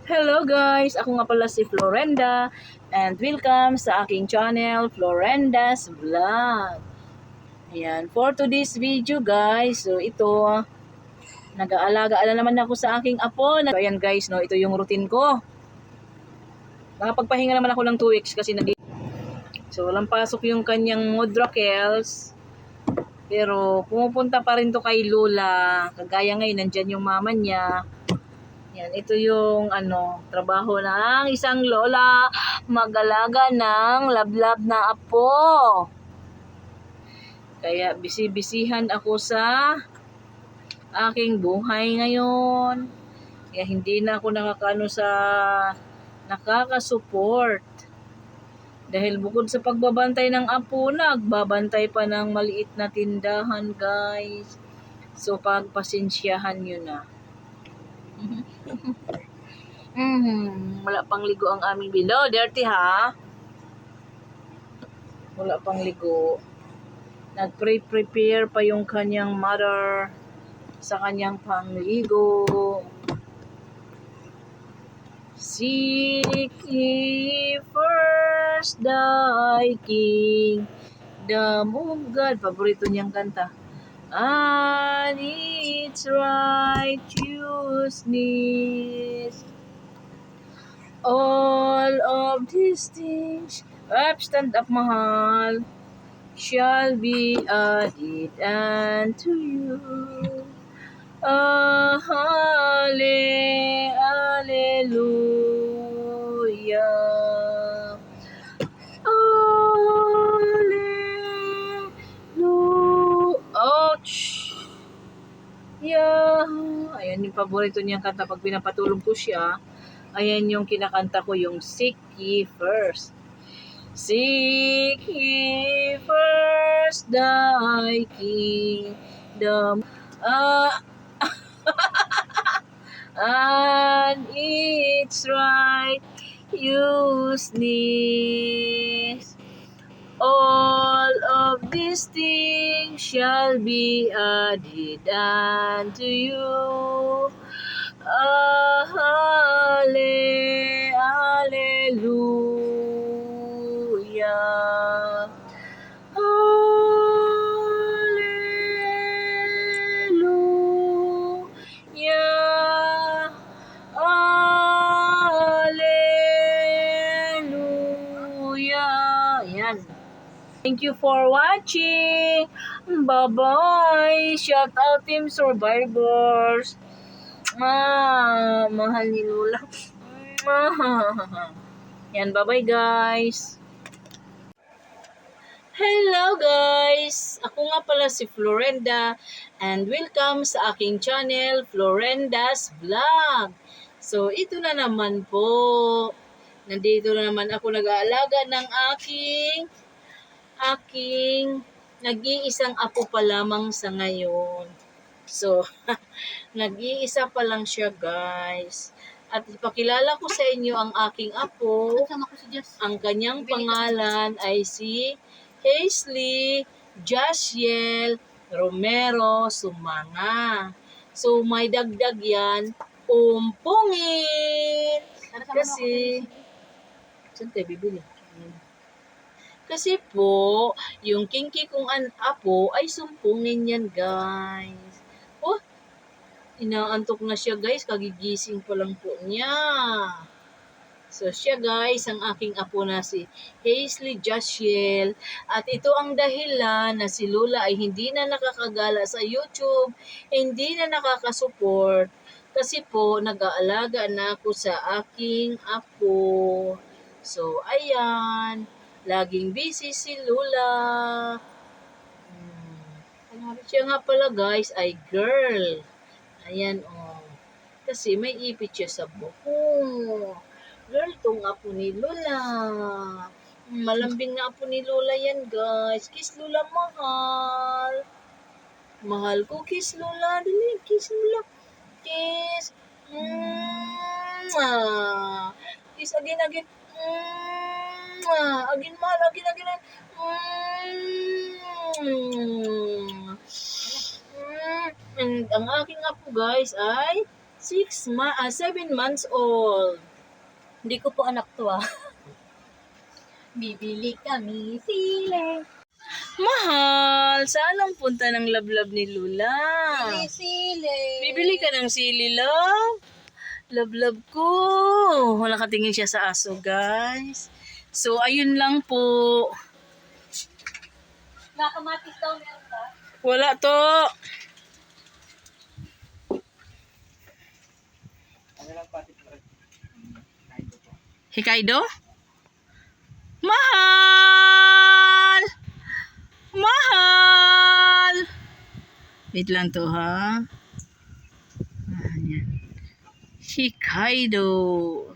Hello guys! Ako nga pala si Florenda and welcome sa aking channel, Florenda's Vlog. Ayan, for today's video guys, so ito, nag-aalaga na naman ako sa aking apo. So, ayan guys, no, ito yung routine ko. Nakapagpahinga naman ako ng 2 weeks kasi so walang pasok yung kanyang Modrakels. Pero pumupunta pa rin to kay Lola. Kagaya ngayon, nandyan yung mama niya. Yan, ito yung trabaho ng isang lola, mag-alaga ng lablab na apo. Kaya bisi-bisihan ako sa aking buhay ngayon. Kaya hindi na ako nakakasupport. Dahil bukod sa pagbabantay ng apo, nagbabantay pa ng maliit na tindahan, guys. So pagpasensyahan nyo na. Wala pang ligo ang aming below. Dirty ha? Wala pang ligo. Nag-prepare pa yung kanyang mother sa kanyang pangligo. Seek ye first thy kingdom of God. Paborito niyang kanta. And its righteousness. All of these things, stand up mahal, shall be added unto you. Hallelujah. Hallelujah. Ouch. Yeah. Ayan yung paborito niyang kanta pag pinapatulog ko siya. Ayan yung kinakanta ko, yung Seek Ye First. Seek ye first thy kingdom, and its righteousness. All of these things shall be added unto you. Hallelujah. Hallelujah. Hallelujah. Yan. Thank you for watching. Bye-bye. Shout out Team Survivors. Mahal ni Lola. Yan, bye-bye guys. Hello guys! Ako nga pala si Florenda and welcome sa aking channel, Florenda's Vlog. So, ito na naman po. Nandito na naman ako nag-aalaga ng aking nag-iisang apo pa lamang sa ngayon. So, nag-iisa pa lang siya guys. At ipakilala ko sa inyo ang aking apo. Ang kanyang pangalan ay si Hazley Jaciel Romero Sumanga. So, may dagdag yan, umpungin. Kasi, saan tayo bibili? Kasi po, yung kinky kong apo ay sumpungin yan, guys. Oh, inaantok na siya, guys. Kagigising pa lang po niya. So, siya guys, ang aking apo na si Hazley Jaciel. At ito ang dahilan na si Lola ay hindi na nakakagala sa YouTube, hindi na nakakasupport. Kasi po, nag-aalaga na ako sa aking apo. So, ayan. Laging busy si Lola. Siya nga pala guys ay girl. Ayan oh. Kasi may ipit siya sa buhok. Girl, tong apo ni Lola. Malambing na apo ni Lola yan, guys. Kiss Lola, mahal. Mahal ko, kiss Lola. Dali, kiss Lola. Kiss. Kiss again. Again, mahal. Again. And ang aking apo, guys, ay 7 months old. Hindi ko po anak to ah. Bibili kami sili. Mahal, saan ang punta ng lablab ni Lula? Sili. Bibili ka ng sili, love? Lablab ko. Nakatingin siya sa aso, guys. So, ayun lang po. Nakamatis daw meron ka? Wala to. Hokkaido? Mahal! Mahal! Wait lang to, ha? Ayan. Hokkaido.